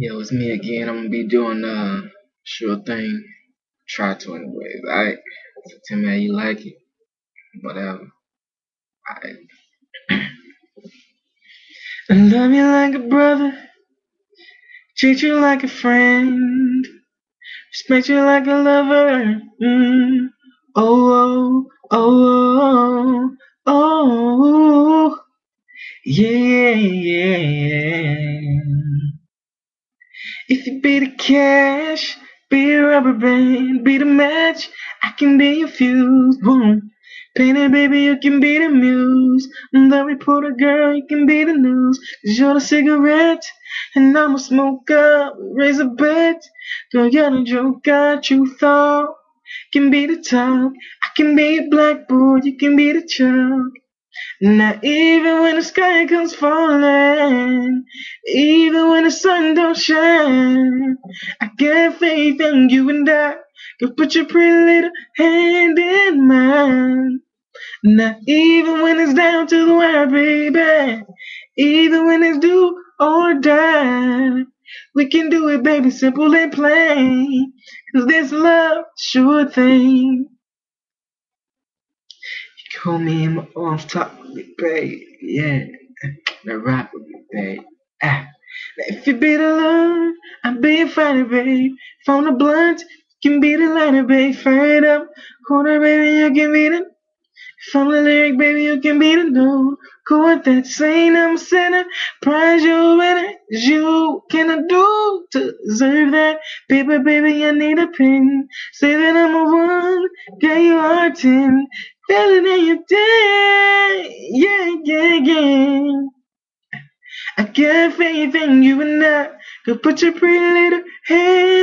Yo, it's me again. I'm gonna be doing sure thing. Try to anyways. Alright. So tell me how you like it. Whatever. Alright. I love you like a brother, treat you like a friend, respect you like a lover. Oh, oh, oh, oh, yeah, yeah. If you be the cash, be a rubber band, be the match, I can be your fuse. Boom. Painter, baby, you can be the muse. The reporter, girl, you can be the news. Cause you're the cigarette, and I'm a smoker. Raise a bet, girl, you're the joker. True thought can be the talk. I can be a blackboard, you can be the chalk. Not even when the sky comes falling, even when the sun don't shine, I got faith in you and I can put your pretty little hand in mine. Not even when it's down to the wire, baby, even when it's do or die, we can do it, baby, simple and plain, 'cause this love sure thing. Hold me in my arms, talk with me, babe. Yeah, now rock with me, babe. Ah. Now if you be the love, I'll be a fighter, babe. From the blunt, you can be the lighter, babe. Fire it up, corner, baby, you can be the. From the lyric, baby, you can be the note. Chord that saying I'm a sinner, prize you winner. You cannot do to deserve that. Paper, baby, I need a pen. Say that I'm a one, girl, you are 10. Feel it in your day, yeah, yeah, yeah. I got faith in you and I could put your pretty little hand